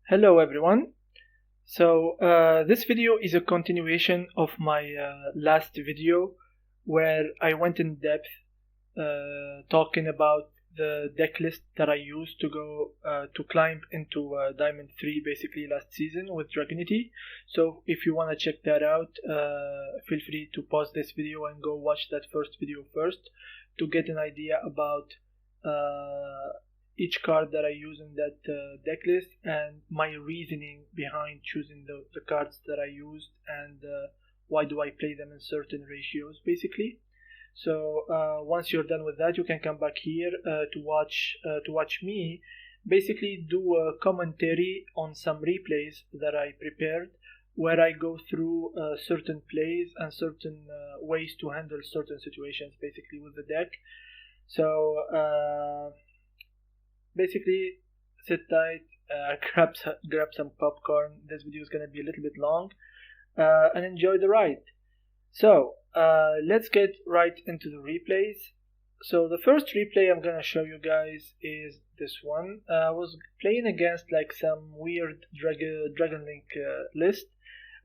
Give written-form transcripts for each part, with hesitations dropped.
Hello everyone. So this video is a continuation of my last video where I went in depth talking about the deck list that I used to go to climb into Diamond 3 basically last season with DRAGUNITY. So if you want to check that out, feel free to pause this video and go watch that first video first to get an idea about each card that I use in that deck list and my reasoning behind choosing the cards that I used and why do I play them in certain ratios basically. So once you're done with that, you can come back here to watch me basically do a commentary on some replays that I prepared where I go through certain plays and certain ways to handle certain situations basically with the deck. So basically sit tight, grab some popcorn. This video is going to be a little bit long and enjoy the ride. So let's get right into the replays. So the first replay I'm going to show you guys is this one. I was playing against like some weird Dragon Link list.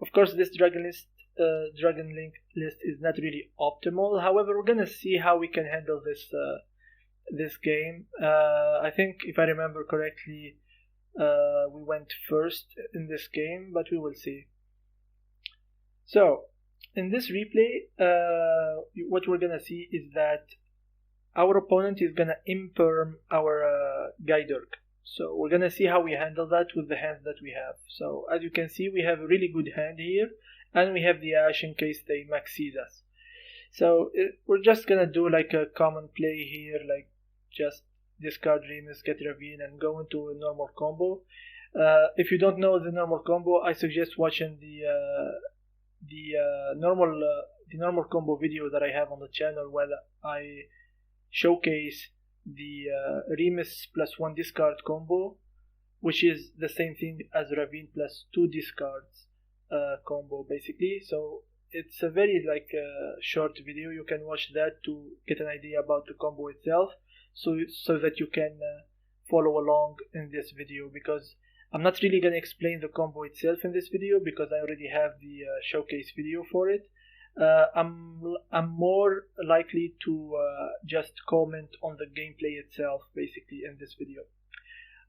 Of course this Dragon Link list is not really optimal. However, we're going to see how we can handle this game. I think if I remember correctly we went first in this game, but we will see. So in this replay what we're gonna see is that our opponent is gonna imperm our Dearg. So we're gonna see how we handle that with the hands that we have. So as you can see, we have a really good hand here and we have the Ash in case they maxes us. So we're just gonna do like a common play here, like just discard Remus, get Ravine, and go into a normal combo. If you don't know the normal combo, I suggest watching the normal combo video that I have on the channel where I showcase the Remus plus 1 discard combo, which is the same thing as Ravine plus 2 discards combo basically. So it's a very short video. You can watch that to get an idea about the combo itself, so that you can follow along in this video, because I'm not really going to explain the combo itself in this video because I already have the showcase video for it. I'm more likely to just comment on the gameplay itself basically in this video.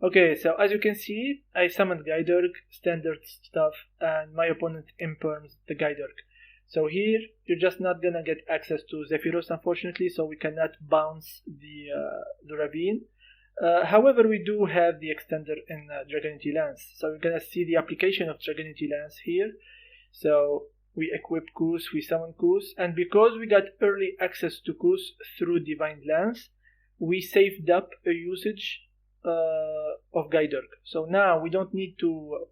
Okay, so as you can see, I summoned Dearg, standard stuff, and my opponent imperms the Dearg. So here, you're just not gonna get access to Zephyros, unfortunately, so we cannot bounce the Ravine. However, we do have the extender in DRAGUNITY Lance. So you're gonna see the application of DRAGUNITY Lance here. So we equip Kus, we summon Kus, and because we got early access to Kus through Divine Lance, we saved up a usage of Dearg. So now we don't need to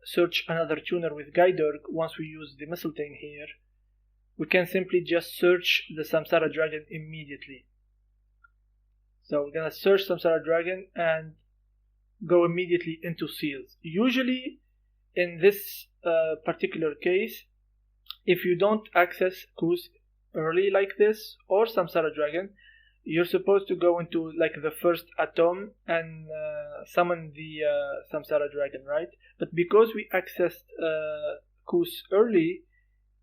search another tuner with Dearg. Once we use the Mistletoe here, we can simply just search the Samsara Dragon immediately. So we're gonna search Samsara Dragon and go immediately into seals. Usually in this particular case, if you don't access Kus early like this or Samsara Dragon, you're supposed to go into like the first atom and summon the Samsara Dragon, right? But because we accessed Kus early,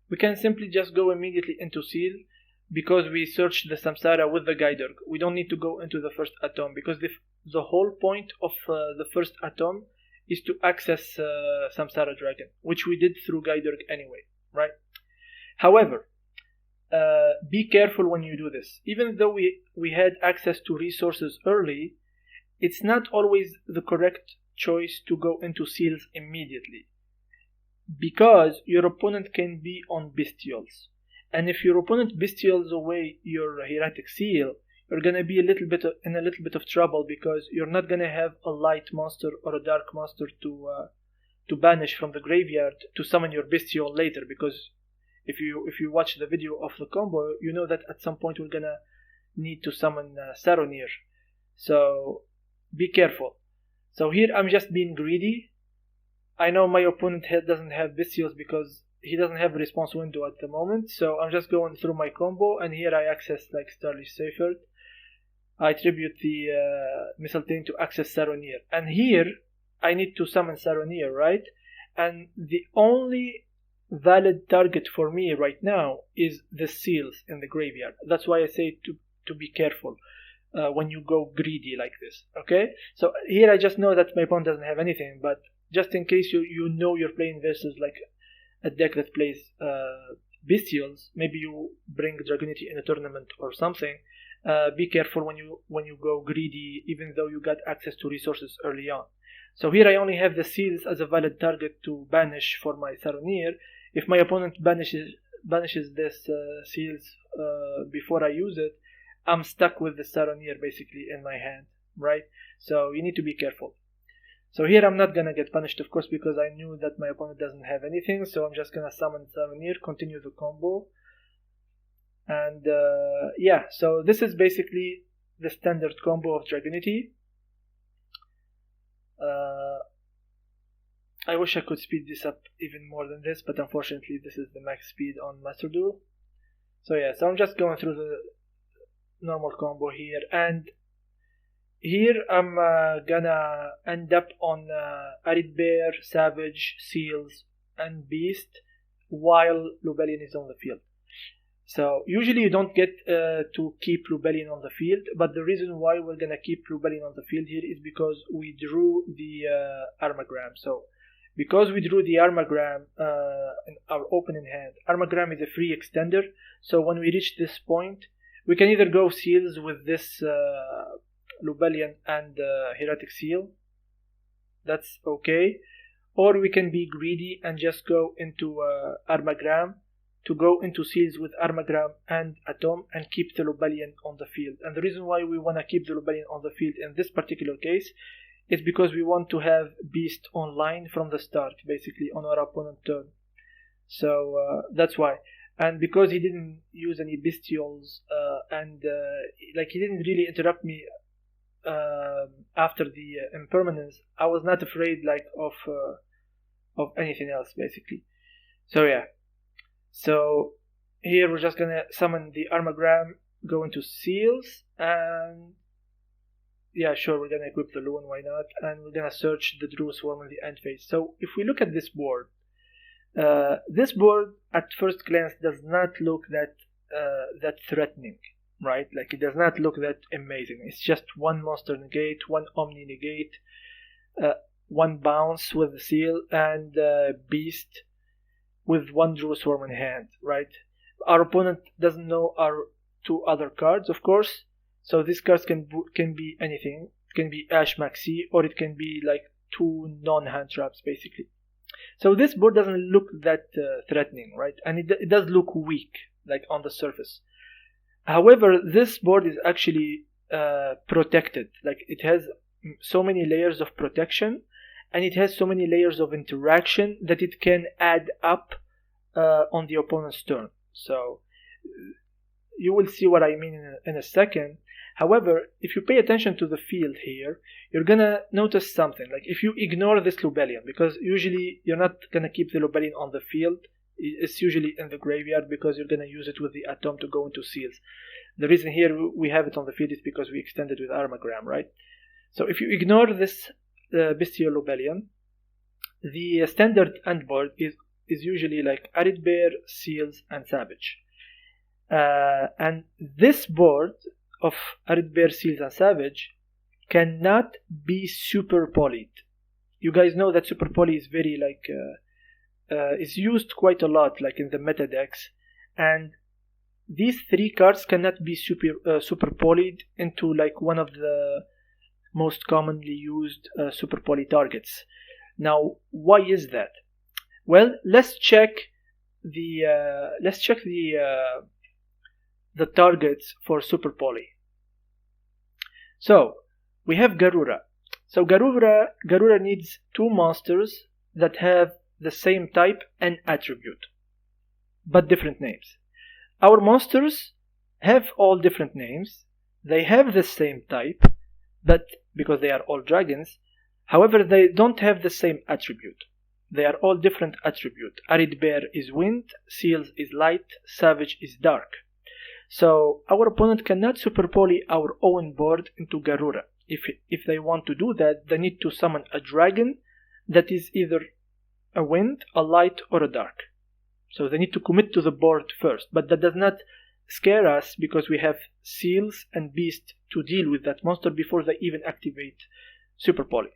we can simply just go immediately into seal because we searched the Samsara with the Dearg. We don't need to go into the first atom because the whole point of the first atom is to access Samsara Dragon, which we did through Dearg anyway, right? However, be careful when you do this. Even though we had access to resources early, it's not always the correct choice to go into seals immediately, because your opponent can be on Bystials, and if your opponent Bystials away your Hieratic Seal, you're gonna be in a little bit of trouble, because you're not gonna have a light monster or a dark monster to banish from the graveyard to summon your Bystial later, because if you watch the video of the combo, you know that at some point we're gonna need to summon Saronir. So be careful. So here I'm just being greedy. I know my opponent doesn't have Bystials because he doesn't have a response window at the moment. So I'm just going through my combo, and here I access like Starlish Seyfert. I tribute the Mistletoe to access Saronir. And here, I need to summon Saronir, right? And the only valid target for me right now is the seals in the graveyard. That's why I say to be careful when you go greedy like this, okay? So here I just know that my opponent doesn't have anything, but just in case you know you're playing versus like a deck that plays Bystials, maybe you bring Dragunity in a tournament or something, be careful when you go greedy, even though you got access to resources early on. So here I only have the seals as a valid target to banish for my Saronir. If my opponent banishes this seals before I use it, I'm stuck with the Saronir basically in my hand, right? So you need to be careful. So here I'm not gonna get punished, of course, because I knew that my opponent doesn't have anything, so I'm just gonna summon Saronir, continue the combo. And yeah, so this is basically the standard combo of Dragunity. I wish I could speed this up even more than this, but unfortunately this is the max speed on masterduel. So yeah, so I'm just going through the normal combo here, and here I'm gonna end up on Arid Bear, Savage, Seals, and Beast while Lubellion is on the field. So usually you don't get to keep Lubellion on the field, but the reason why we're gonna keep Lubellion on the field here is because we drew the Armagram. So because we drew the Armagram in our opening hand, Armagram is a free extender, so when we reach this point, we can either go Seals with this Lubellion and Heretic Seal, that's okay, or we can be greedy and just go into Armagram to go into Seals with Armagram and Atom and keep the Lubellion on the field. And the reason why we want to keep the Lubellion on the field in this particular case is because we want to have Beast online from the start, basically on our opponent's turn. So that's why. And because he didn't use any Bystials and like he didn't really interrupt me after the impermanence, I was not afraid like of anything else basically. So yeah, so here we're just gonna summon the Armagram, go into Seals, and yeah, sure, we're gonna equip the Loon, why not? And we're gonna search the Drew Swarm in the end phase. So if we look at this board at first glance does not look that threatening, right? Like it does not look that amazing. It's just one monster negate, one Omni negate, one bounce with the Seal, and Beast with one Drew Swarm in hand, right? Our opponent doesn't know our two other cards, of course, so these cards can be anything. It can be Ash Maxi, or it can be like two non-hand traps basically. So this board doesn't look that threatening, right? And it does look weak, like on the surface. However, this board is actually protected. Like it has so many layers of protection, and it has so many layers of interaction that it can add up on the opponent's turn. So you will see what I mean in a second. However, if you pay attention to the field here, you're gonna notice something. Like if you ignore this Lubellion, because usually you're not gonna keep the Lubellion on the field, it's usually in the graveyard because you're gonna use it with the Atom to go into Seals. The reason here we have it on the field is because we extended with Armagram, right? So if you ignore this Bystial Lubellion, the standard Endboard is usually like Arid Bear, Seals, and Savage. And this board of Arid Bear, Seals, and Savage cannot be super polyed. You guys know that super poly is very like is used quite a lot, like in the meta decks, and these three cards cannot be super polyed into like one of the most commonly used super poly targets. Now, why is that? Well, let's check the targets for super poly. So we have Garura. So Garura needs two monsters that have the same type and attribute, but different names. Our monsters have all different names. They have the same type, but because they are all dragons, however, they don't have the same attribute. They are all different attribute. Arid Bear is wind, Seals is light, Savage is dark. So our opponent cannot super poly our own board into Garura. If they want to do that, they need to summon a dragon that is either a wind, a light, or a dark. So they need to commit to the board first, but that does not scare us because we have seals and beast to deal with that monster before they even activate super poly.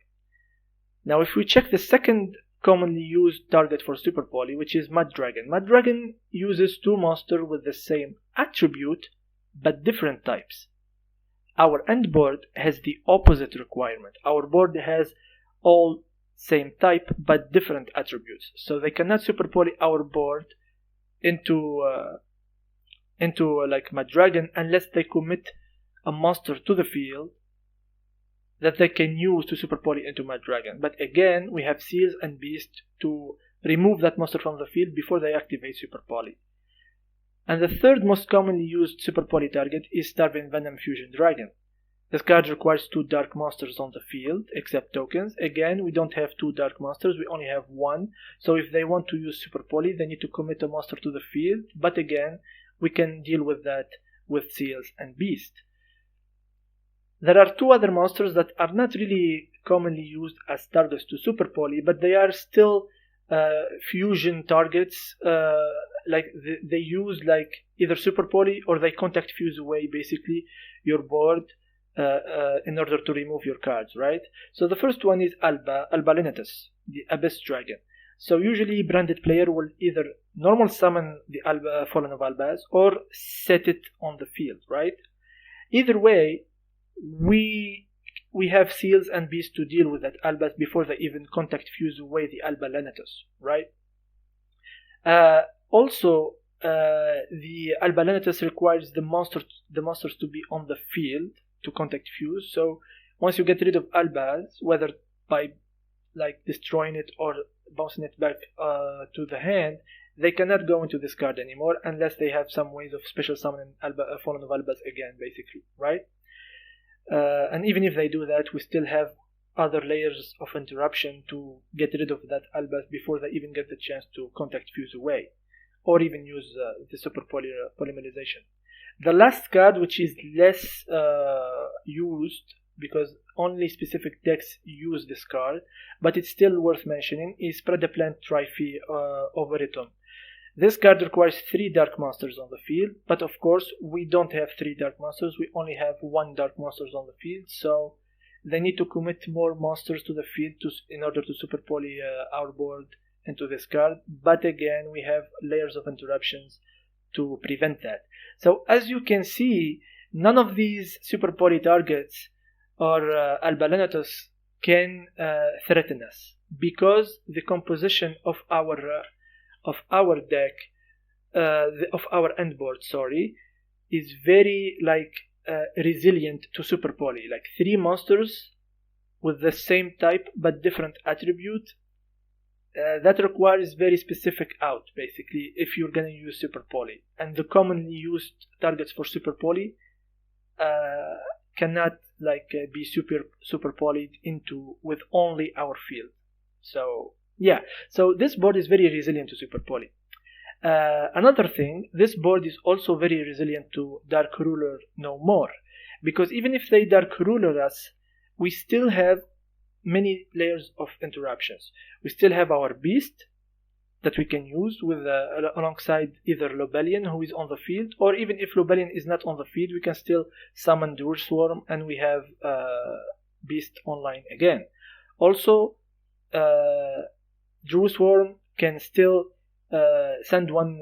Now if we check the second commonly used target for super poly, which is Mud Dragon. Mud Dragon uses two monsters with the same attribute but different types. Our end board has the opposite requirement. Our board has all same type but different attributes, so they cannot super poly our board into like Mud Dragon unless they commit a monster to the field that they can use to super poly into Mud Dragon. But again, we have Seals and Beast to remove that monster from the field before they activate super poly. And the third most commonly used super poly target is Starving Venom Fusion Dragon. This card requires two dark monsters on the field, except tokens. Again, we don't have two dark monsters, we only have one. So if they want to use super poly, they need to commit a monster to the field. But again, we can deal with that with Seals and Beast. There are two other monsters that are not really commonly used as targets to super poly, but they are still fusion targets. Like they use like either super poly or they contact fuse away basically your board in order to remove your cards, right? So the first one is Alba Lenitus, the Abyss Dragon. So usually branded player will either normal summon the Alba Fallen of Albaz or set it on the field, right? Either way, we have Seals and Beasts to deal with that Albaz before they even contact fuse away the Alba Lenitus, right? Also, the Alba Lenitus requires the monsters to be on the field to contact fuse. So once you get rid of Albaz, whether by like destroying it or bouncing it back to the hand, they cannot go into this card anymore unless they have some ways of special summoning Fallen of Albaz again, basically, right? And even if they do that, we still have other layers of interruption to get rid of that Albaz before they even get the chance to contact fuse away or even use the super polymerization. The last card, which is less used because only specific decks use this card, but it's still worth mentioning, is Predaplant Triphy Overitum. This card requires 3 dark monsters on the field, but of course we don't have 3 dark monsters, we only have 1 dark monster on the field, so they need to commit more monsters to the field in order to super poly our board into this card. But again, we have layers of interruptions to prevent that. So as you can see, none of these super poly targets or Alba Lenitus can threaten us because the composition of our deck, of our end board, is very resilient to super poly. Like 3 monsters with the same type but different attribute. That requires very specific out, basically, if you're gonna use super poly. And the commonly used targets for super poly cannot be super polyed into with only our field. So yeah, so this board is very resilient to super poly. Another thing, this board is also very resilient to Dark Ruler No More, because even if they Dark Ruler us, we still have many layers of interruptions. We still have our Beast that we can use with alongside either Lobelian, who is on the field, or even if Lobelian is not on the field, we can still summon Duel Swarm and we have Beast online again. Also, Duel Swarm can still send one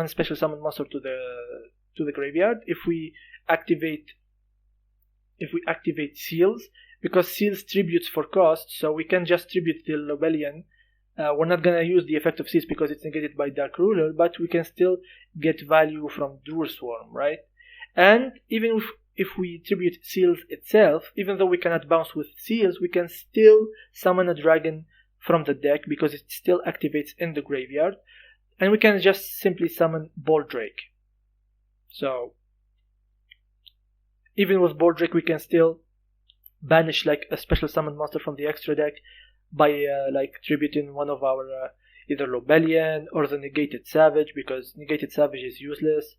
special summon monster to the graveyard if we activate Seals, because Seals tributes for cost, so we can just tribute the Lobelian. We're not gonna use the effect of Seals because it's negated by Dark Ruler, but we can still get value from Duel Swarm, right? And even if we tribute Seals itself, even though we cannot bounce with Seals, we can still summon a dragon from the deck because it still activates in the graveyard, and we can just simply summon Boldrake. So even with Boldrake, we can still banish a special summon monster from the extra deck by tributing one of our either Lobelian or the Negated Savage, because Negated Savage is useless,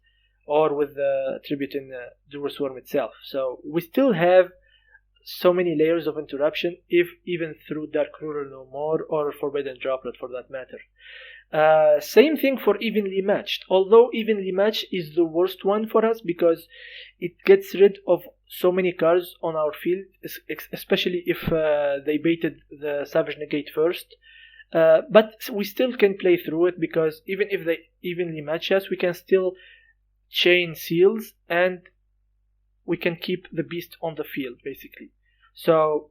or with attributing Duel Swarm itself. So we still have so many layers of interruption, if even through Dark Ruler No More or Forbidden Droplet for that matter. Same thing for Evenly Matched, although Evenly Matched is the worst one for us because it gets rid of so many cards on our field, especially if they baited the Savage Negate first. But we still can play through it because even if they evenly match us, we can still chain seals and we can keep the beast on the field basically. So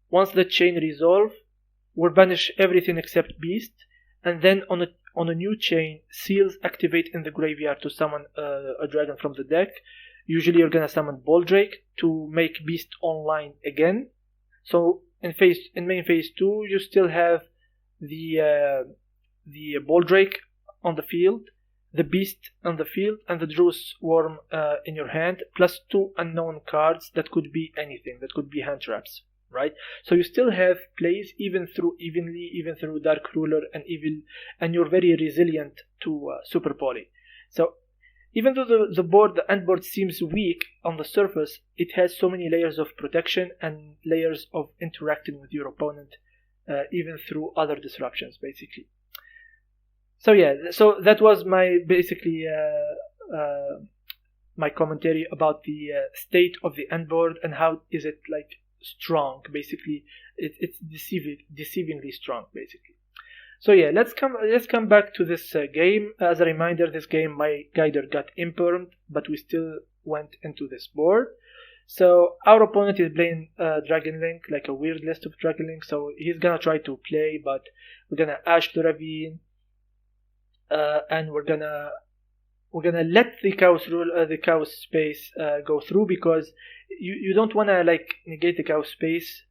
once the chain resolve, we'll banish everything except beast, and then on a new chain, seals activate in the graveyard to summon a dragon from the deck. Usually you're gonna summon Boldrake to make beast online again. So in main phase 2, you still have the Boldrake on the field, the beast on the field, and the Duel Swarm in your hand, plus 2 unknown cards that could be anything, that could be hand traps, right? So you still have plays even through Dark Ruler and you're very resilient to Super Poly. So even though the Endboard seems weak on the surface, it has so many layers of protection and layers of interacting with your opponent, even through other disruptions, basically. So yeah, so that was my basically my commentary about the state of the Endboard and how is it like strong. Basically, it's deceivingly strong, basically. So yeah, let's come back to this game. As a reminder, this game my guider got impermed, but we still went into this board. So our opponent is playing Dragon Link, like a weird list of Dragon Link. So he's gonna try to play, but we're gonna Ash the Ravine, and we're gonna let the chaos space go through, because you don't wanna like negate the chaos space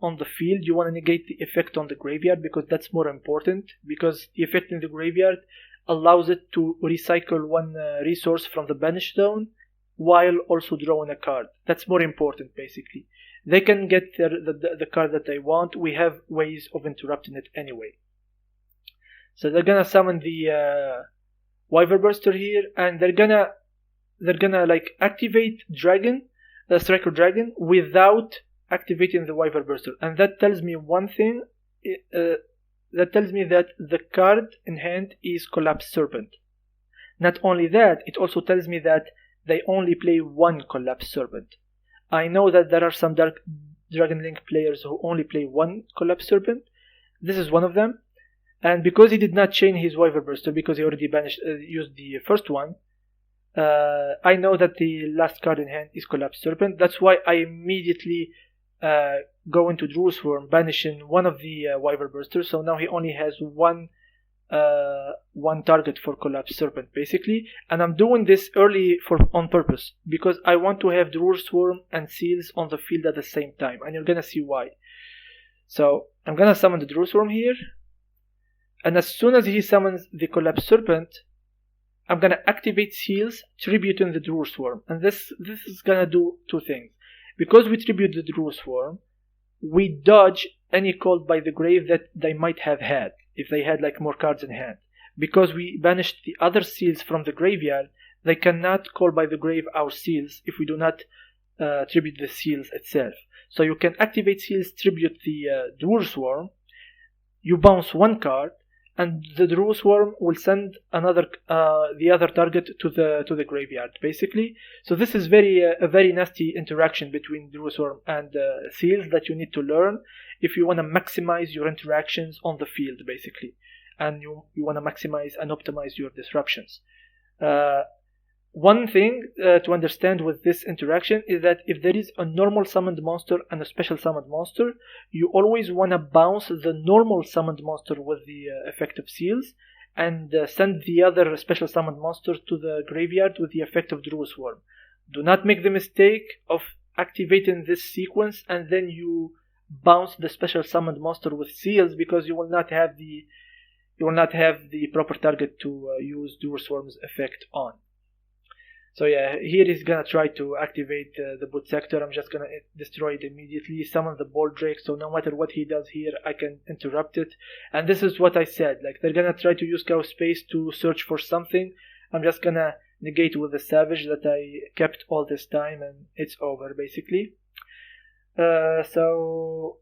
on the field. You want to negate the effect on the graveyard, because that's more important, because the effect in the graveyard allows it to recycle one resource from the banish zone while also drawing a card. That's more important, basically. They can get the card that they want. We have ways of interrupting it anyway. So they're gonna summon the Wyverburster here, and they're gonna like activate Striker Dragon without activating the Wyverburster, and that tells me one thing. That tells me that the card in hand is Collapse Serpent. Not only that, it also tells me that they only play one Collapse Serpent. I know that there are some Dragon Link players who only play one Collapse Serpent. This is one of them, and because he did not chain his Wyverburster, because he already used the first one, I know that the last card in hand is Collapse Serpent. That's why I immediately go into Duel Swarm, banishing one of the Wyverbursters. So now he only has one target for Collapse Serpent, basically. And I'm doing this early on purpose, because I want to have Duel Swarm and Seals on the field at the same time, and you're gonna see why. So I'm gonna summon the Duel Swarm here, and as soon as he summons the Collapse Serpent, I'm gonna activate Seals, tributing the Duel Swarm, and this is gonna do two things. Because we tribute the Duel Swarm, we dodge any call by the grave that they might have had, if they had like more cards in hand. Because we banished the other seals from the graveyard, they cannot call by the grave our seals if we do not tribute the seals itself. So you can activate seals, tribute the Duel Swarm, you bounce one card, and the Duel Swarm will send the other target to the graveyard, basically. So this is a very nasty interaction between Duel Swarm and Seals that you need to learn if you want to maximize your interactions on the field, basically, and you want to maximize and optimize your disruptions. One thing to understand with this interaction is that if there is a normal summoned monster and a special summoned monster, you always want to bounce the normal summoned monster with the effect of Seals, and send the other special summoned monster to the graveyard with the effect of Duel Swarm. Do not make the mistake of activating this sequence and then you bounce the special summoned monster with Seals, because you will not have the proper target to use Duel Swarm's effect on. So yeah, here he's gonna try to activate the boot sector. I'm just gonna destroy it immediately, summon the Boldrake, so no matter what he does here, I can interrupt it. And this is what I said, like they're gonna try to use Chaos Space to search for something. I'm just gonna negate with the Savage that I kept all this time, and it's over basically. So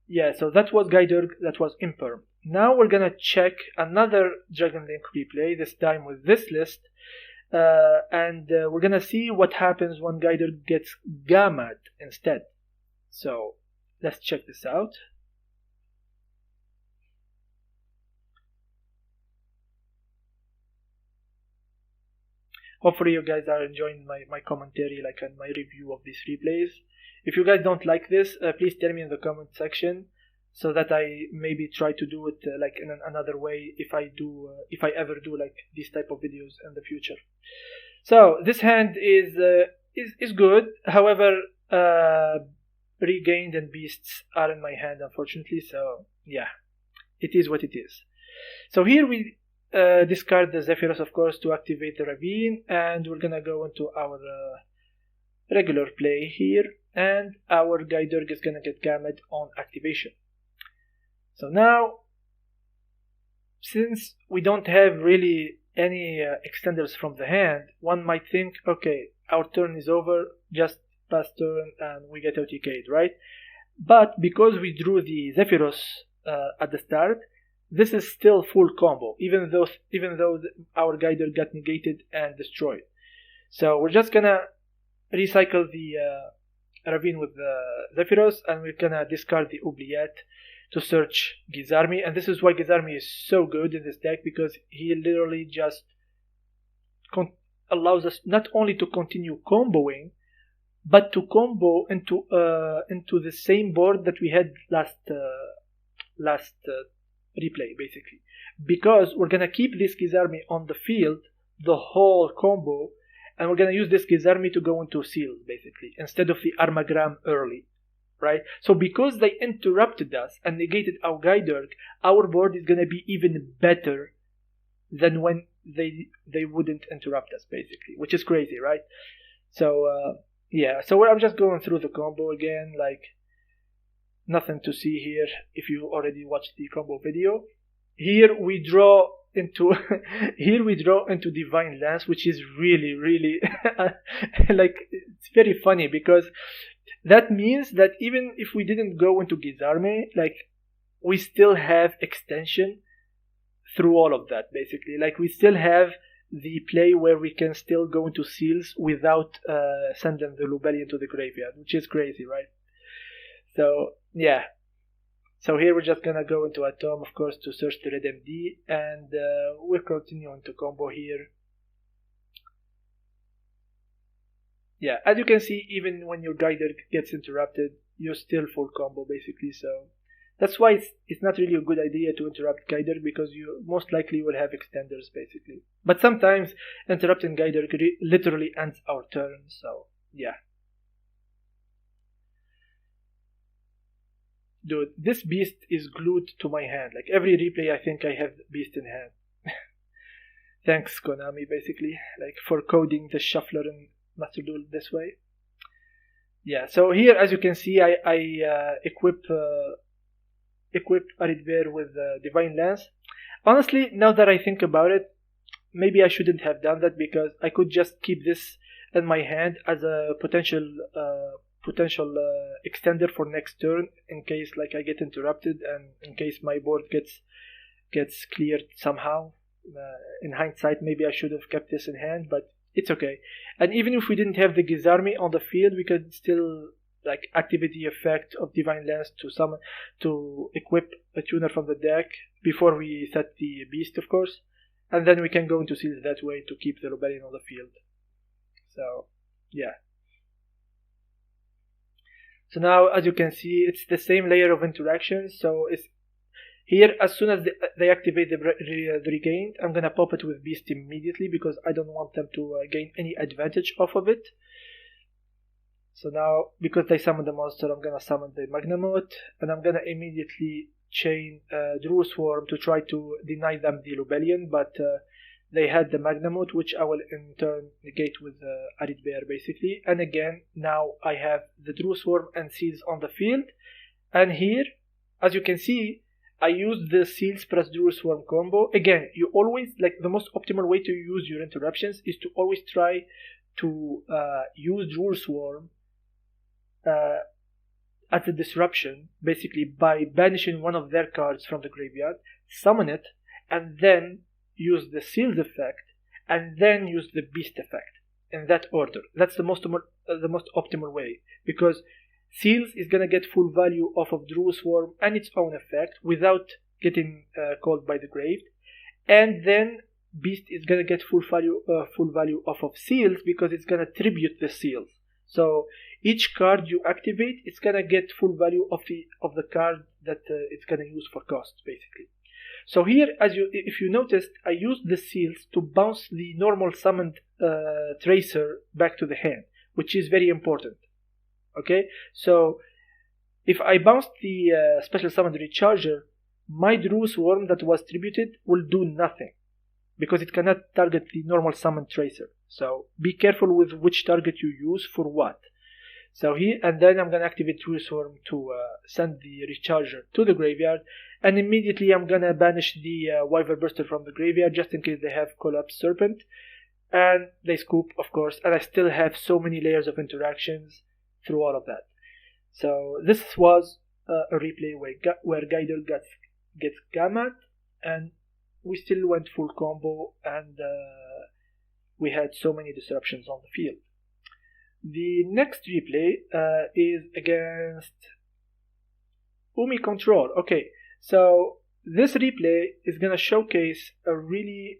that was Dearg, that was Imperm. Now we're gonna check another Dragon Link replay, this time with this list, and we're gonna see what happens when Dearg gets Gammad instead. So let's check this out. Hopefully you guys are enjoying my commentary, like, and my review of these replays. If you guys don't like this, please tell me in the comment section, so that I maybe try to do it like in another way if I ever do like these type of videos in the future. So this hand is good. However, Regained and Beasts are in my hand, unfortunately. So yeah, it is what it is. So here we discard the Zephyros, of course, to activate the Ravine, and we're gonna go into our regular play here, and our Dearg is gonna get Gammad on activation. So now, since we don't have really any extenders from the hand, one might think, okay, our turn is over, just pass turn and we get OTK'd, right? But because we drew the Zephyros at the start, this is still full combo, even though our Dearg got negated and destroyed. So we're just gonna recycle the Ravine with the Zephyros, and we're gonna discard the Oubliette to search Gizarmi. And this is why Gizarmi is so good in this deck, because he literally just allows us not only to continue comboing, but to combo into the same board that we had last replay, basically, because we're gonna keep this Gizarmi on the field the whole combo, and we're gonna use this Gizarmi to go into seals, basically, instead of the Armagram early, right? So because they interrupted us and negated our Dearg, our board is gonna be even better than when they wouldn't interrupt us, basically, which is crazy, right? So yeah, so I'm just going through the combo again, like, nothing to see here if you already watched the combo video. Here we draw into Divine Lance, which is really like, it's very funny, because that means that even if we didn't go into Gizarmi, like, we still have extension through all of that, basically. Like, we still have the play where we can still go into seals without sending the Lubellion to the graveyard, which is crazy, right? So yeah, so here we're just gonna go into Atom, of course, to search the Red MD, and we're continuing to combo here. Yeah, as you can see, even when your Dearg gets interrupted, you're still full combo, basically. So that's why it's not really a good idea to interrupt Dearg, because you most likely will have extenders, basically. But sometimes interrupting Dearg literally ends our turn, so yeah. Dude, this Beast is glued to my hand. Like, every replay I think I have Beast in hand. Thanks, Konami, basically, like, for coding the shuffler in masterduel this way. Yeah, so here, as you can see, I equip Aridbear with Divine Lance. Honestly, now that I think about it, maybe I shouldn't have done that, because I could just keep this in my hand as a potential extender for next turn, in case, like, I get interrupted, and in case my board gets cleared somehow. In hindsight, maybe I should have kept this in hand, but it's okay. And even if we didn't have the Gizarmi on the field, we could still, like, activate the effect of Divine Lance to equip a tuner from the deck before we set the Beast, of course, and then we can go into seals that way to keep the Lubellion on the field. So yeah. So now, as you can see, it's the same layer of interactions. So it's here, as soon as they activate the Regained, I'm gonna pop it with Beast immediately, because I don't want them to gain any advantage off of it. So now, because they summoned the monster, I'm gonna summon the Magnamote, and I'm gonna immediately chain Drew Swarm to try to deny them the Lubellion, but they had the Magnamote, which I will in turn negate with Aridbear, basically. And again, now I have the Drew Swarm and Seals on the field. And here, as you can see, I used the Seals plus Dual Swarm combo. Again, you always, like, the most optimal way to use your interruptions is to always try to use Dual Swarm as a disruption, basically by banishing one of their cards from the graveyard, summon it, and then use the Seals effect, and then use the Beast effect, in that order. That's the most optimal way, because Seals is gonna get full value off of Dual Swarm and its own effect without getting called by the grave, and then Beast is gonna get full value off of Seals because it's gonna tribute the Seals. So each card you activate, it's gonna get full value of the card that it's gonna use for cost, basically. So here, if you noticed, I used the Seals to bounce the normal summoned Tracer back to the hand, which is very important. Okay, so if I bounced the special summoned Recharger, my Dual Swarm that was tributed will do nothing, because it cannot target the normal summoned Tracer. So be careful with which target you use for what. So here, and then I'm gonna activate Dual Swarm to send the Recharger to the graveyard, and immediately I'm gonna banish the Wyvern Burster from the graveyard just in case they have Collapse Serpent, and they scoop, of course, and I still have so many layers of interactions through all of that. So this was a replay where Guider gets gammat, and we still went full combo, and we had so many disruptions on the field. The next replay is against Umi Control. Okay, so this replay is gonna showcase a really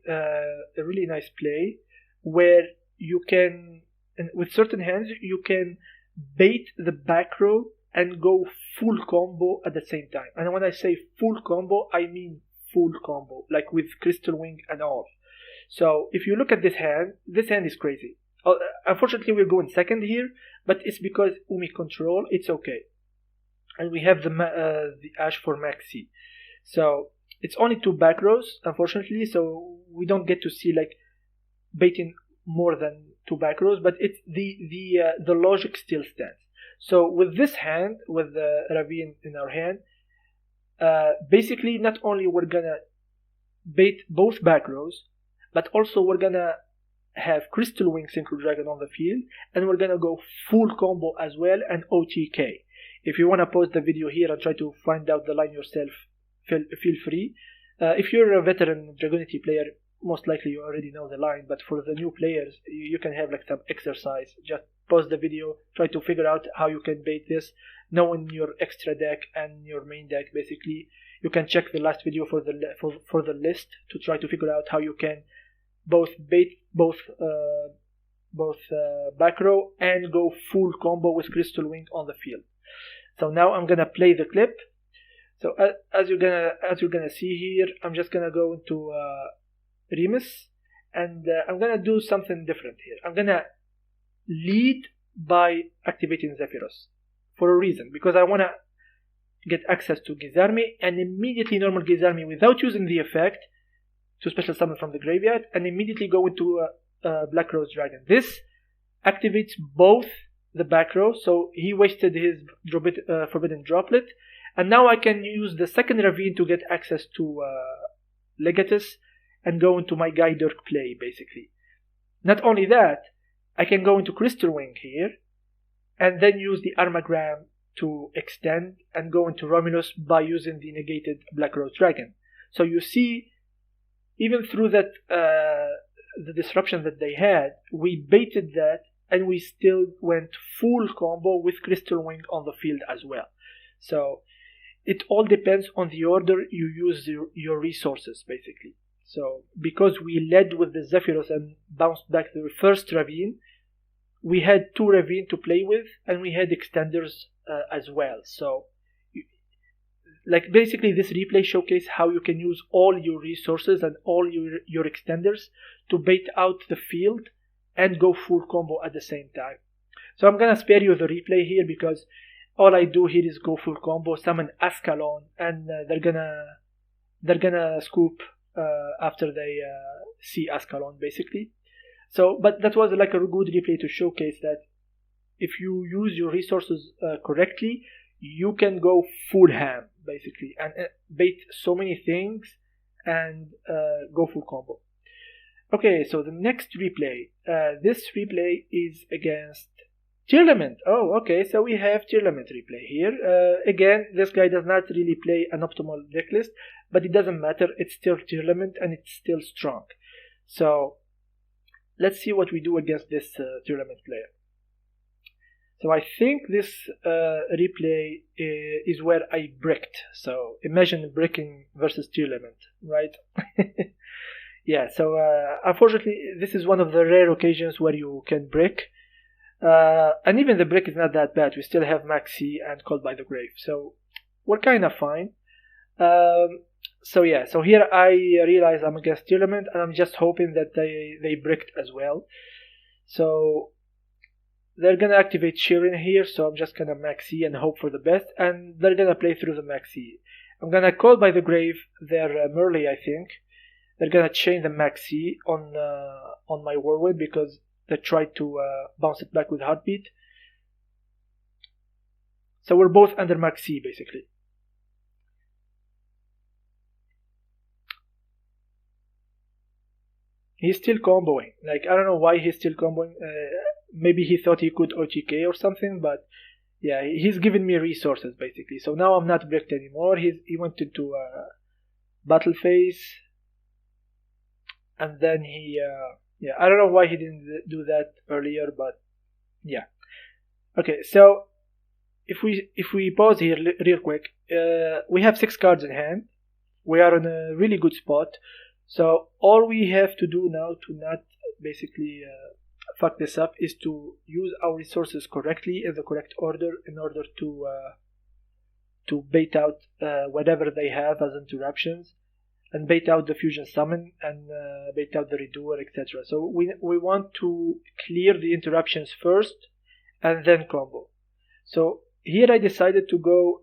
nice play where you can, and with certain hands, you can bait the back row and go full combo at the same time. And when I say full combo, I mean full combo, like with Crystal Wing and all. So if you look at this hand is crazy. Unfortunately, we're going second here, but it's because Umi Control, it's okay. And we have the Ash for Maxi. So it's only 2 back rows, unfortunately, so we don't get to see like baiting more than 2 back rows, but it's the logic still stands. So with this hand, with the Ravine in our hand, basically not only we're gonna bait both back rows, but also we're gonna have Crystal Wing Synchro Dragon on the field, and we're gonna go full combo as well and OTK. If you wanna pause the video here and try to find out the line yourself, feel free. If you're a veteran Dragunity player, most likely you already know the line, but for the new players, you can have like some exercise. Just pause the video, try to figure out how you can bait this, knowing your extra deck and your main deck. Basically, you can check the last video for the list to try to figure out how you can both bait both back row and go full combo with Crystal Wing on the field. So now I'm gonna play the clip. So as you're gonna see here, I'm just gonna go into Remus, and I'm gonna do something different here. I'm gonna lead by activating Zephyros for a reason, because I wanna get access to Gizarmi and immediately normal Gizarmi without using the effect to special summon from the graveyard, and immediately go into Black Rose Dragon. This activates both the back row, so he wasted his Forbidden Droplet, and now I can use the second Ravine to get access to Legatus and go into my Guider play, basically. Not only that, I can go into Crystal Wing here, and then use the Armagram to extend and go into Romulus by using the negated Black Rose Dragon. So you see, even through that the disruption that they had, we baited that, and we still went full combo with Crystal Wing on the field as well. So it all depends on the order you use your resources, basically. So because we led with the Zephyros and bounced back the first Ravine, we had 2 Ravine to play with, and we had extenders as well. So like basically this replay showcase how you can use all your resources and all your extenders to bait out the field and go full combo at the same time. So I'm gonna spare you the replay here, because all I do here is go full combo, summon Ascalon, and they're gonna scoop after they see Ascalon, basically. So, but that was like a good replay to showcase that if you use your resources correctly, you can go full ham, basically, and bait so many things and go full combo. Okay, so the next replay. This replay is against Tearlaments. Oh, okay, so we have Tearlaments replay here. Again, this guy does not really play an optimal decklist, but it doesn't matter. It's still Tearlaments and it's still strong. So let's see what we do against this Tearlaments player. So I think this replay is where I bricked. So imagine bricking versus Tearlaments, right? Yeah, so unfortunately, this is one of the rare occasions where you can brick. And even the brick is not that bad. We still have Max C and Called by the Grave. So we're kind of fine. So yeah, so here I realize I'm against Tearlaments, and I'm just hoping that they bricked as well. So they're gonna activate Sheeran here, so I'm just gonna Max C and hope for the best, and they're gonna play through the Max C. I'm gonna Call by the Grave their Merle, I think. They're gonna chain the Max C on my Whirlwind because they tried to bounce it back with Heartbeat. So we're both under Max C basically. He's still comboing. Like, I don't know why he's still comboing. Maybe he thought he could OTK or something, but yeah, he's giving me resources basically. So now I'm not bricked anymore. He went into battle phase, and then he yeah, I don't know why he didn't do that earlier, but yeah. Okay, so if we pause here real quick, we have 6 cards in hand. We are in a really good spot. So all we have to do now to not basically fuck this up is to use our resources correctly in the correct order in order to bait out whatever they have as interruptions, and bait out the fusion summon and bait out the redoer, etc. So we want to clear the interruptions first and then combo. So here I decided to go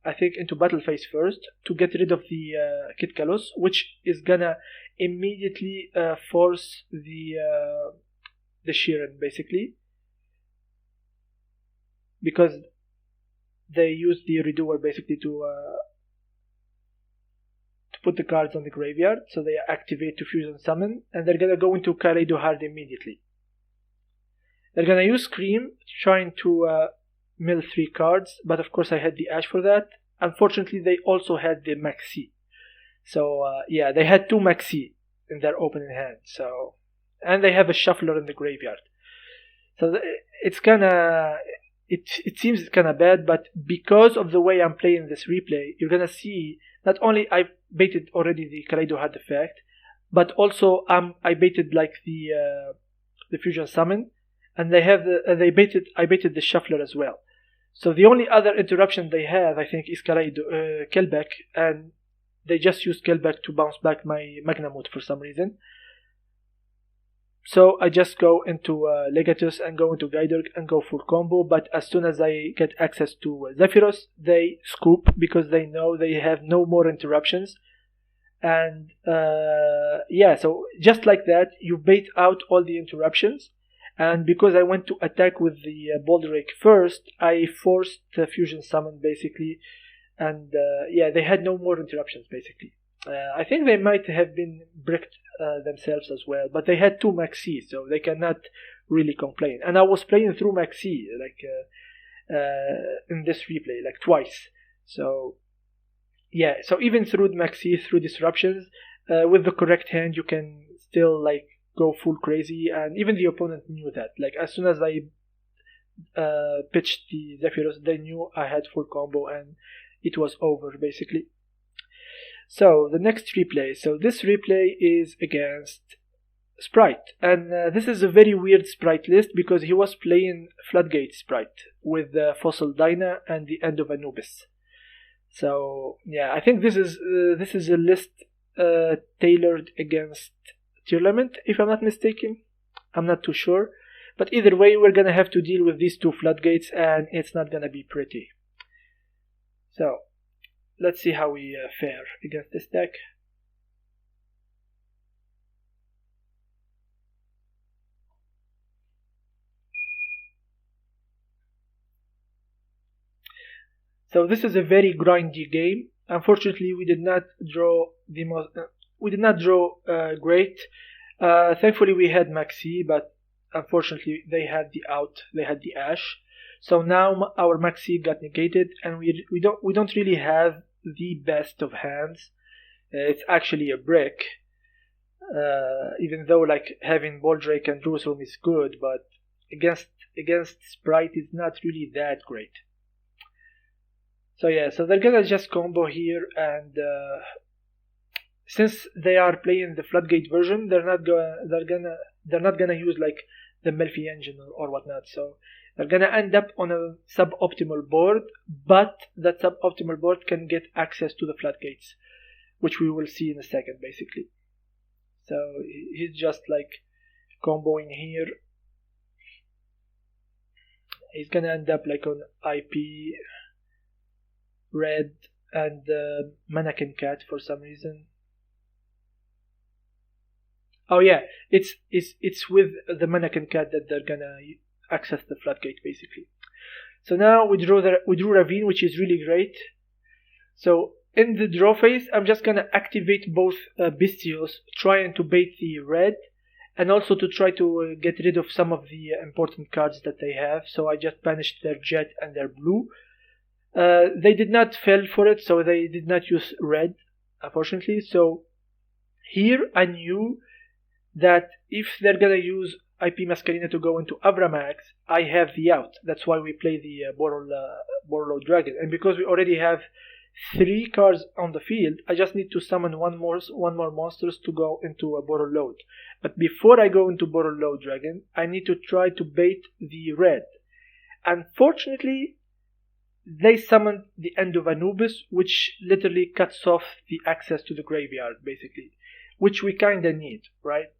I think into battle phase first to get rid of the Kit Kalos, which is gonna immediately force the Sheeran basically, because they use the redoer basically to put the cards on the graveyard. So they activate to fusion summon, and they're gonna go into Kaleido Hard immediately. They're gonna use Scream, trying to mill 3 cards, but of course I had the Ash for that. Unfortunately, they also had the Maxi. So yeah, they had 2 Maxi in their opening hand. So, and they have a Shuffler in the graveyard. So it's kinda, it seems kinda bad, but because of the way I'm playing this replay, you're gonna see not only I baited already the Kaleido Hard effect, but also I baited like the fusion summon, and they have I baited the Shuffler as well. So the only other interruption they have, I think, is Kelbeck, and they just used Kelbeck to bounce back my Magnamut for some reason. So I just go into Legatus and go into Dearg and go full combo, but as soon as I get access to Zephyros, they scoop because they know they have no more interruptions. And yeah, so just like that, you bait out all the interruptions. And because I went to attack with the Baldrake first, I forced the fusion summon basically, and yeah, they had no more interruptions basically. I think they might have been bricked themselves as well, but they had 2 Maxi, so they cannot really complain. And I was playing through Maxi like in this replay like twice. So yeah, so even through Maxi, through disruptions, with the correct hand, you can still like go full crazy, and even the opponent knew that. Like as soon as I pitched the Zephyros, they knew I had full combo, and it was over basically. So the next replay. So this replay is against Spright, and this is a very weird Spright list because he was playing Floodgate Spright with Fossil Dyna and the End of Anubis. So yeah, I think this is a list tailored against Tearlaments, if I'm not mistaken. I'm not too sure, but either way, we're gonna have to deal with these 2 floodgates, and it's not gonna be pretty. So let's see how we fare against this deck. So this is a very grindy game. Unfortunately, we did not draw great. Thankfully, we had Maxi, but unfortunately, they had the Ash. So now our Maxi got negated, and we don't really have the best of hands. It's actually a brick. Even though like having Boldrake and Jerusalem is good, but against Spright is not really that great. So yeah, so they're gonna just combo here, and since they are playing the Floodgate version, they're not gonna use like the Melfi engine or whatnot. So they're gonna end up on a suboptimal board, but that suboptimal board can get access to the Floodgates, which we will see in a second, basically. So he's just like comboing here. He's gonna end up like on IP, red, and Mannequin Cat for some reason. Oh yeah, it's with the Mannequin Cat that they're gonna access the Floodgate, basically. So now we drew Ravine, which is really great. So in the draw phase, I'm just gonna activate both Bystials, trying to bait the red, and also to try to get rid of some of the important cards that they have. So I just banished their Jet and their blue. They did not fall for it, so they did not use red, unfortunately. So here I knew that if they're gonna use IP Masquerina to go into Avramax, I have the out. That's why we play the Borreload Dragon. And because we already have 3 cards on the field, I just need to summon one more monsters to go into a Borreload. But before I go into Borreload Dragon, I need to try to bait the red. Unfortunately, they summoned the End of Anubis, which literally cuts off the access to the graveyard, basically, which we kinda need, right?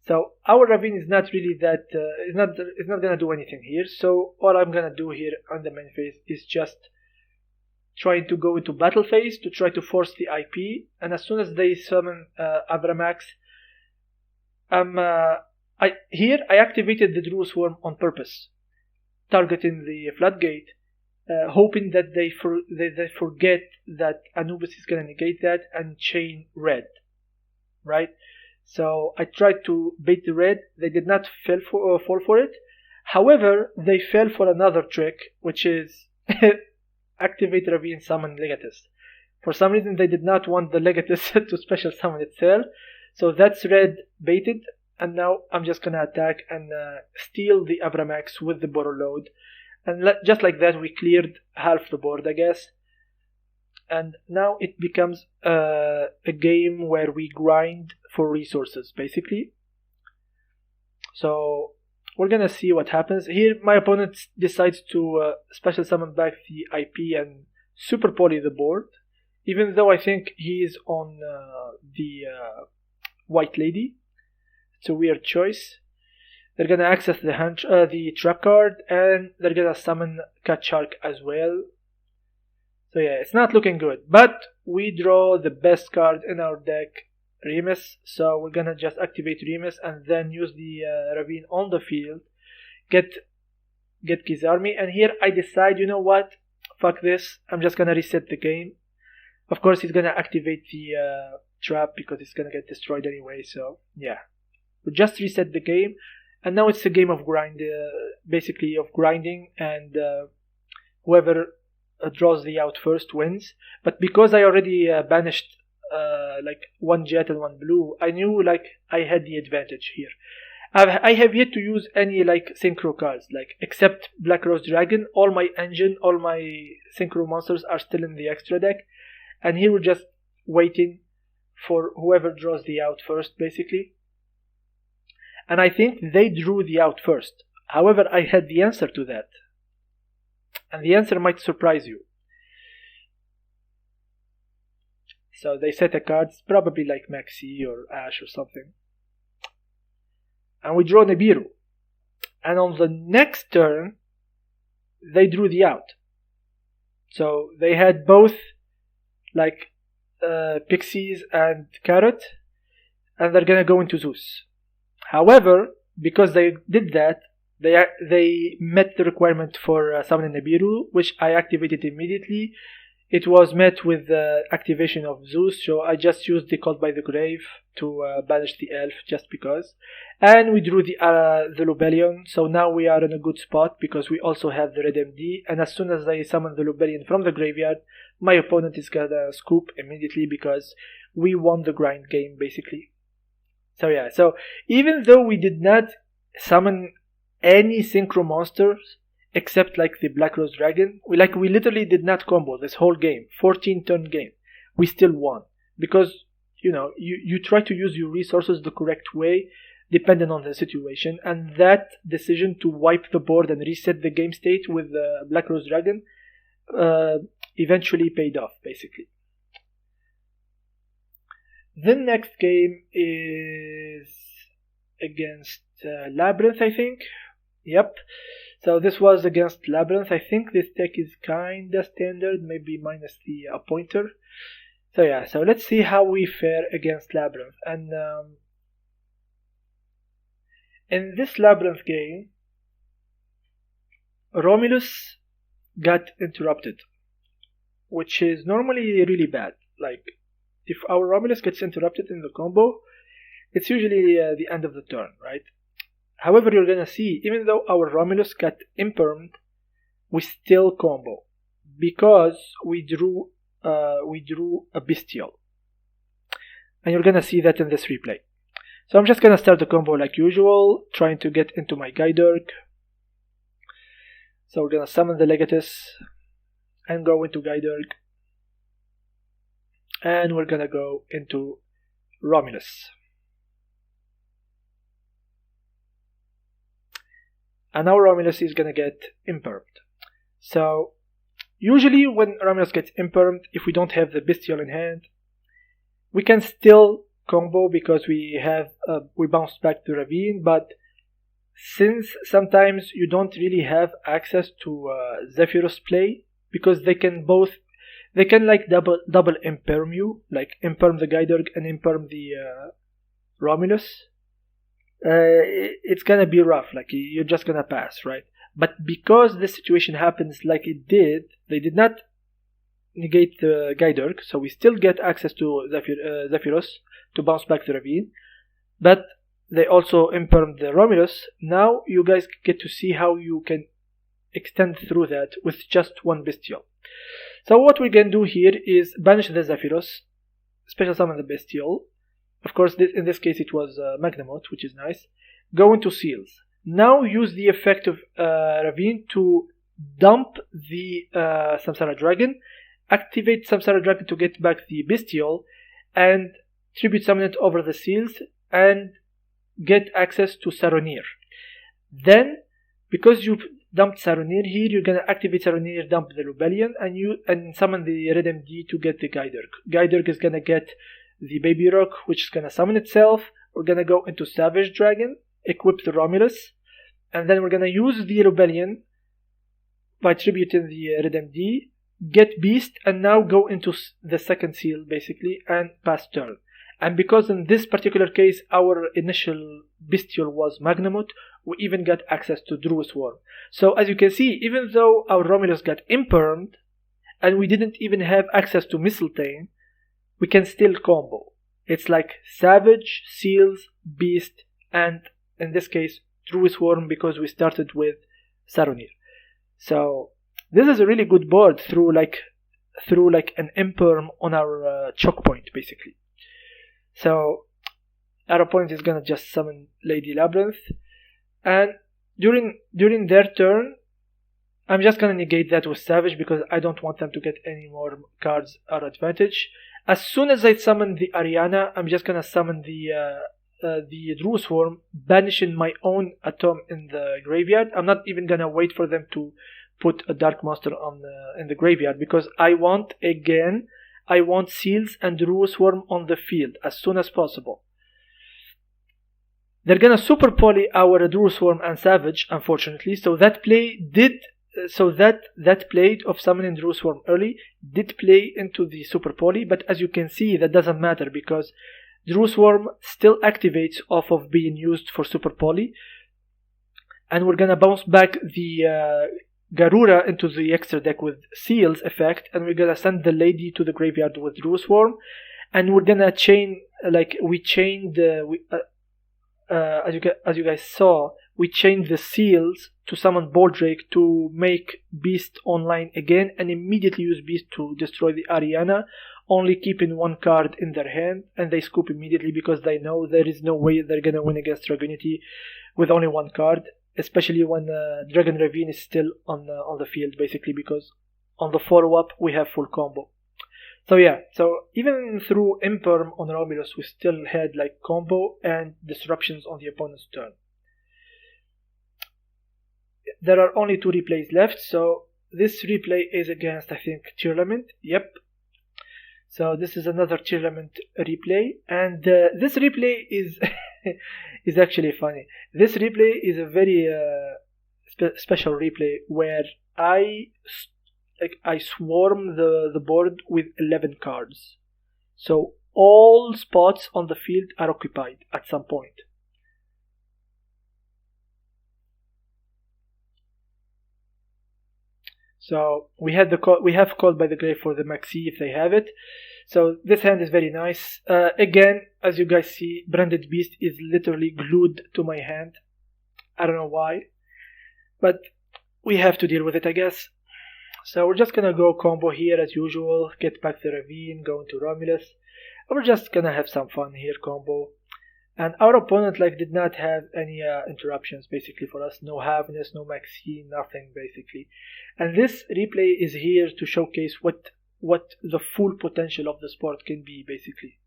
So our Ravine is not really that, it's not gonna do anything here. So all I'm gonna do here on the main phase is just trying to go into battle phase to try to force the IP, and as soon as they summon Avramax, I activated the Druid Swarm on purpose, targeting the Floodgate, hoping that they forget that Anubis is gonna negate that and chain red, right? So I tried to bait the red. They did not fall for it. However, they fell for another trick, which is activate Ravine, summon Legatus. For some reason, they did not want the Legatus to special summon itself. So that's red baited, and now I'm just gonna attack and steal the Avramax with the Borreload. And just like that, we cleared half the board, I guess. And now it becomes a game where we grind for resources, basically. So we're gonna see what happens. Here my opponent decides to special summon back the IP and super poly the board, even though I think he is on the White Lady. It's a weird choice. They're gonna access the trap card, and they're gonna summon Cat Shark as well. So yeah, it's not looking good, but we draw the best card in our deck, Remus. So we're gonna just activate Remus and then use the Ravine on the field, get Kizarmi, and here I decide, you know what, fuck this, I'm just gonna reset the game. Of course he's gonna activate the trap because it's gonna get destroyed anyway, so yeah. We just reset the game, and now it's a game of grind, basically of grinding, and whoever draws the out first wins. But because I already banished like 1 jet and 1 blue, I knew like I had the advantage here. I have yet to use any like synchro cards, like except Black Rose Dragon. All my engine, all my synchro monsters are still in the extra deck, and here we're just waiting for whoever draws the out first, basically. And I think they drew the out first. However, I had the answer to that, and the answer might surprise you. So they set a card, probably like Maxi or Ash or something. And we draw Nibiru. And on the next turn, they drew the out. So they had both like Pixies and Carrot, and they're gonna go into Zeus. However, because they did that, They met the requirement for summoning Nibiru, which I activated immediately. It was met with the activation of Zeus, so I just used the Cult by the Grave to banish the elf just because. And we drew the Lubellion, so now we are in a good spot because we also have the Red MD, and as soon as I summon the Lubellion from the graveyard, my opponent is gonna scoop immediately because we won the grind game basically. So yeah, so even though we did not summon any synchro monsters except like the Black Rose Dragon, we literally did not combo this whole game, 14 turn game. We still won because you try to use your resources the correct way depending on the situation, and that decision to wipe the board and reset the game state with the Black Rose Dragon eventually paid off basically. The next game is against Labrynth, I think. Yep. So this was against Labrynth. I think this deck is kinda standard, maybe minus the pointer. So yeah, so let's see how we fare against Labrynth. And in this Labrynth game, Romulus got interrupted, which is normally really bad. Like, if our Romulus gets interrupted in the combo, it's usually the end of the turn, right? However, you're gonna see, even though our Romulus got impermed, we still combo because we drew a Bystial, and you're gonna see that in this replay. So I'm just gonna start the combo like usual, trying to get into my Dearg. So we're gonna summon the Legatus and go into Dearg, and we're gonna go into Romulus. And now Romulus is gonna get impermed. So usually when Romulus gets impermed, if we don't have the Bystial in hand, we can still combo because we bounce back to Ravine. But since sometimes you don't really have access to Zephyrus play, because they can like double imperm you, like imperm the Dearg and imperm the Romulus. It's gonna be rough, like you're just gonna pass, right? But because this situation happens like it did, they did not negate the Dearg, so we still get access to Zephyrus to bounce back the Ravine, but they also impermed the Romulus. Now you guys get to see how you can extend through that with just one Bystial. So what we can do here is banish the Zephyrus, special summon the Bystial. Of course, in this case it was Magnamot, which is nice. Go into Seals. Now use the effect of Ravine to dump the Samsara Dragon, activate Samsara Dragon to get back the Bystial, and tribute summon it over the Seals and get access to Saronir. Then, because you've dumped Saronir here, you're gonna activate Saronir, dump the Lubellion, and summon the Red MD to get the Dearg. Dearg is gonna get the Baby Rock, which is gonna summon itself. We're gonna go into Savage Dragon, equip the Romulus, and then we're gonna use the Lubellion by tributing the Red MD, get Beast, and now go into the second seal basically and pass turn. And because in this particular case our initial Bystial was Magnamot, we even got access to Druid Swarm. So as you can see, even though our Romulus got impermed and we didn't even have access to Mistletoe, we can still combo. It's like Savage, Seals, Beast, and in this case Druid Swarm because we started with Saronir. So this is a really good board through like an imperm on our choke point basically. So our opponent is gonna just summon Lady Labrynth, and during their turn I'm just gonna negate that with Savage because I don't want them to get any more cards or advantage. As soon as I summon the Ariana, I'm just gonna summon the Druid Swarm, banishing my own Atom in the graveyard. I'm not even gonna wait for them to put a Dark Monster in the graveyard because I want Seals and Druid Swarm on the field as soon as possible. They're gonna super poly our Druid Swarm and Savage, unfortunately, so that play of summoning Druid Swarm early did play into the super poly, but as you can see that doesn't matter because Druid Swarm still activates off of being used for super poly, and we're gonna bounce back the Garura into the extra deck with Seals effect, and we're gonna send the lady to the graveyard with Drew Swarm, and we're gonna chain, like we chained, as you guys saw, we chained the Seals to summon Boldrake to make Beast online again, and immediately use Beast to destroy the Ariana, only keeping one card in their hand, and they scoop immediately because they know there is no way they're gonna win against DRAGUNITY with only one card, especially when Dragon Ravine is still on the field, basically, because on the follow-up we have full combo. So yeah, so even through Imperm on Romulus, we still had like combo and disruptions on the opponent's turn. There are only 2 replays left, so this replay is against, I think, Tearlaments. Yep. So this is another Tearlaments replay, and this replay is is actually funny. This replay is a very special replay where I swarm the board with 11 cards. So all spots on the field are occupied at some point. So we have Called by the Grave for the Maxi if they have it. So this hand is very nice. Again, as you guys see, Branded Beast is literally glued to my hand. I don't know why, but we have to deal with it, I guess. So we're just gonna go combo here as usual, get back the Ravine, go into Romulus. We're just gonna have some fun here, combo. And our opponent did not have any interruptions basically for us. No Haviness, no Maxi, nothing basically. And this replay is here to showcase what the full potential of the sport can be basically.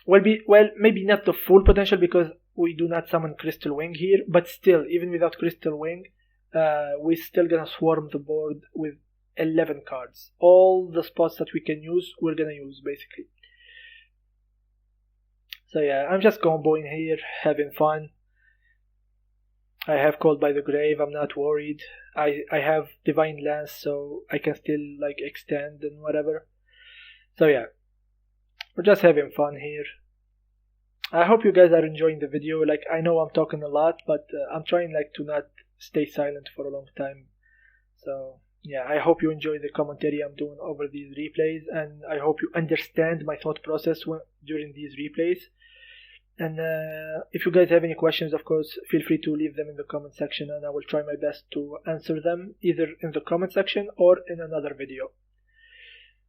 Well, maybe not the full potential because we do not summon Crystal Wing here, but still, even without Crystal Wing, we're still gonna swarm the board with 11 cards. All the spots that we can use, we're gonna use basically. So yeah, I'm just comboing here, having fun. I have Called by the Grave, I'm not worried. I have Divine Lance, so I can still extend and whatever. So yeah, we're just having fun here. I hope you guys are enjoying the video. I know I'm talking a lot, but I'm trying to not stay silent for a long time. So yeah, I hope you enjoy the commentary I'm doing over these replays, and I hope you understand my thought process during these replays. And if you guys have any questions, of course, feel free to leave them in the comment section, and I will try my best to answer them either in the comment section or in another video.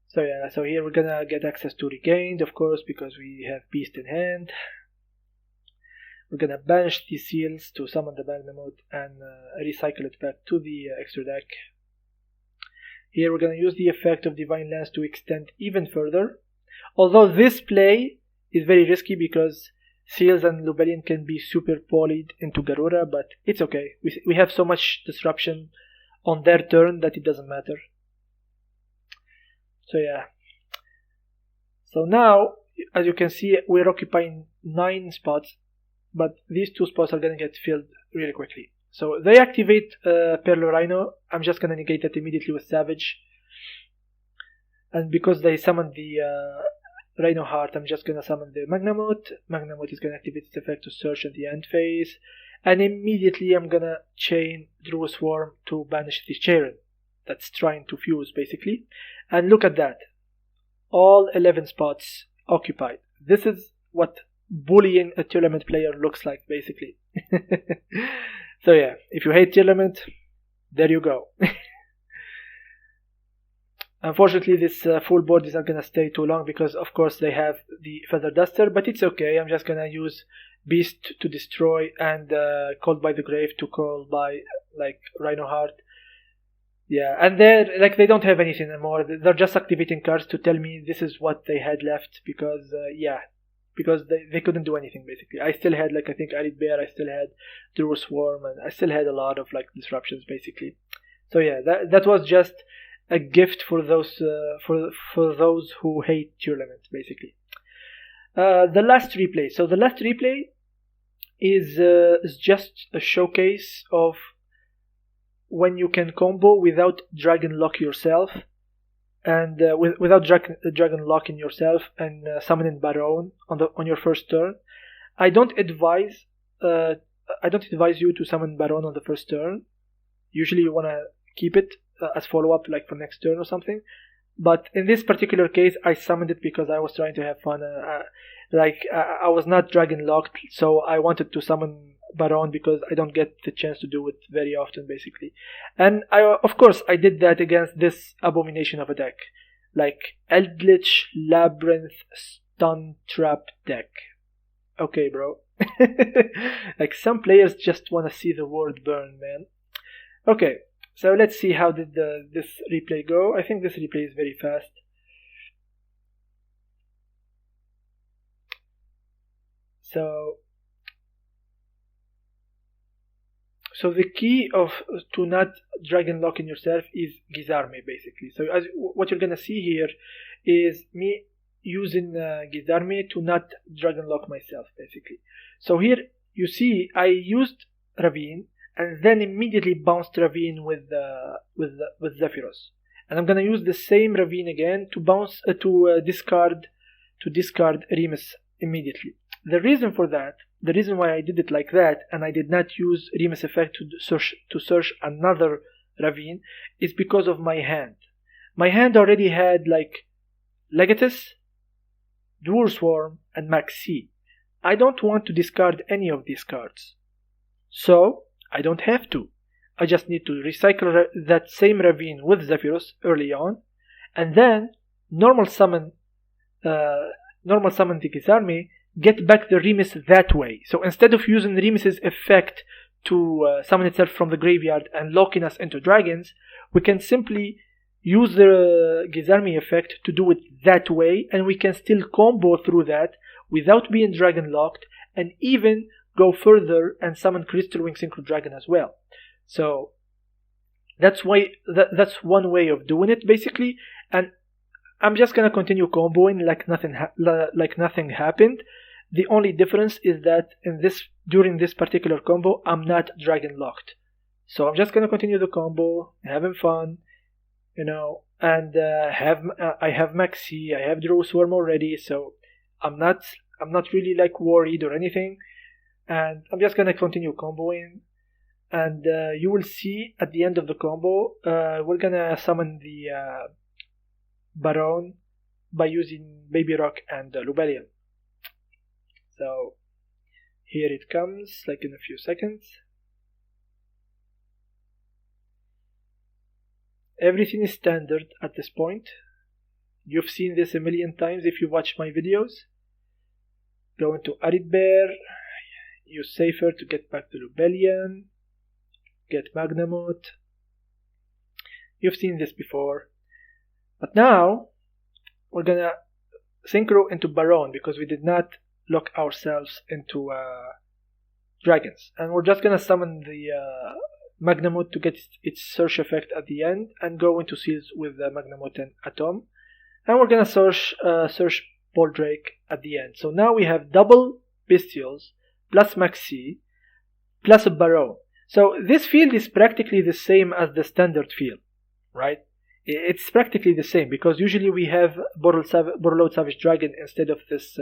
So yeah, so here we're gonna get access to Regained, of course, because we have Beast in hand. We're gonna banish these Seals to summon the Magnemite and recycle it back to the extra deck. Here we're gonna use the effect of Divine Lance to extend even further. Although this play is very risky because Seals and Lubellion can be super polyed into Garura, but it's okay. We have so much disruption on their turn that it doesn't matter. So yeah. So now, as you can see, we're occupying 9 spots, but these 2 spots are gonna get filled really quickly. So they activate Perlo Rhino. I'm just gonna negate that immediately with Savage. And because they summoned the Rhino Heart, I'm just gonna summon the Magnemite. Magnemite is gonna activate its effect to search in the end phase. And immediately I'm gonna chain Drew Swarm to banish the Cheiron that's trying to fuse basically. And look at that. All 11 spots occupied. This is what bullying a Tearlaments player looks like basically. So yeah, if you hate Tearlaments, there you go. Unfortunately, this full board is not gonna stay too long because of course they have the Feather Duster, but it's okay. I'm just gonna use Beast to destroy and Called by the Grave to call by Rhino Heart. Yeah, and they don't have anything anymore. They're just activating cards to tell me this is what they had left because because they couldn't do anything basically. I still had I think Arid Bear, I still had Drew Swarm, and I still had a lot of disruptions basically. So yeah, that was just a gift for those for those who hate Tearlaments basically. The last replay. So the last replay is just a showcase of when you can combo without Dragon Lock yourself, and without Dragon Locking yourself and summoning Baronne on your first turn. I don't advise advise you to summon Baronne on the first turn. Usually you want to keep it as follow-up, like for next turn or something. But in this particular case, I summoned it because I was trying to have fun. I was not dragon locked, so I wanted to summon Baronne because I don't get the chance to do it very often, basically. And of course, I did that against this abomination of a deck, like Eldlitch, Labrynth, Stun Trap deck. Okay, bro. Like some players just want to see the world burn, man. Okay, so let's see how did this replay go. I think this replay is very fast. So the key to not dragon locking yourself is Gizarme, basically. So what you're gonna see here is me using Gizarme to not dragon lock myself, basically. So here you see I used Ravine and then immediately bounced Ravine with Zephyros, and I'm gonna use the same Ravine again to discard Remus immediately. The reason for that, the reason why I did it like that, and I did not use Remus effect to search another Ravine, is because of my hand. My hand already had like Legatus, Dual Swarm, and Maxi. I don't want to discard any of these cards, so I don't have to. I just need to recycle that same Ravine with Zephyros early on, and then normal summon the Gizarme, get back the Remus that way. So instead of using Remus's effect to summon itself from the graveyard and locking us into dragons, we can simply use the Gizarme effect to do it that way, and we can still combo through that without being dragon locked, and even go further and summon Crystal Wing Synchro Dragon as well. So that's one way of doing it, basically, and I'm just gonna continue comboing like nothing happened. The only difference is that during this particular combo, I'm not dragon locked. So I'm just gonna continue the combo, having fun, and I have Maxi, I have Draw Swarm already, so I'm not really like worried or anything, and I'm just gonna continue comboing, and you will see at the end of the combo, we're gonna summon the Baronne by using Baby Rock and Lubellion. So here it comes, like in a few seconds. Everything is standard at this point. You've seen this a million times if you watch my videos. Go into Arid Bear, use Safer to get back the Lubellion, get Magnemot. You've seen this before. But now we're gonna synchro into Baronne because we did not lock ourselves into dragons, and we're just gonna summon the Magnemot to get its search effect at the end and go into seals with Magnemot and Atom, and we're gonna search Boldrake at the end. So now we have double Bystials plus Maxi plus a Baronne. So this field is practically the same as the standard field, right? It's practically the same because usually we have Borreload Savage Dragon instead of this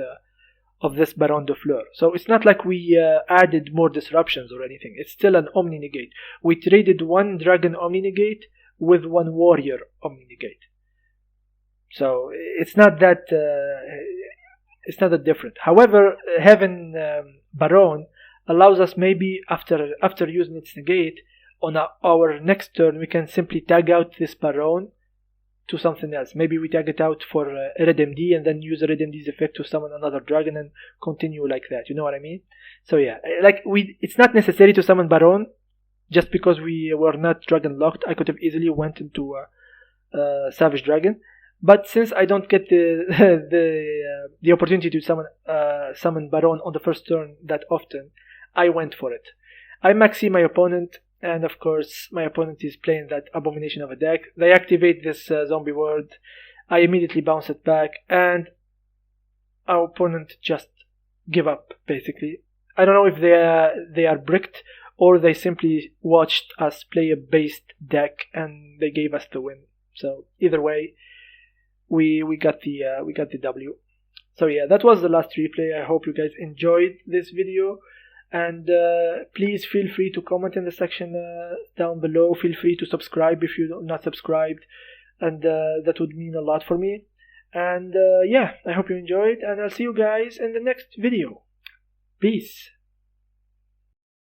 Baronne de Fleur. So it's not like we added more disruptions or anything. It's still an Omni Negate. We traded one Dragon Omni Negate with one Warrior Omni Negate. So it's not that different. However, having Baronne allows us maybe after using its negate on our next turn, we can simply tag out this Baronne to something else. Maybe we tag it out for a Red MD and then use a Red MD's effect to summon another dragon and continue like that. You know what I mean? So yeah, it's not necessary to summon Baronne just because we were not dragon locked. I could have easily went into Savage Dragon, but since I don't get the opportunity to summon Baronne on the first turn that often, I went for it. I maxi my opponent, and of course my opponent is playing that abomination of a deck. They activate this zombie word. I immediately bounce it back, and our opponent just give up, basically. I don't know if they are bricked or they simply watched us play a based deck and they gave us the win. So either way, we got the W. So yeah, that was the last replay. I hope you guys enjoyed this video. And please feel free to comment in the section down below. Feel free to subscribe if you're not subscribed, and that would mean a lot for me. And yeah, I hope you enjoyed, and I'll see you guys in the next video. Peace.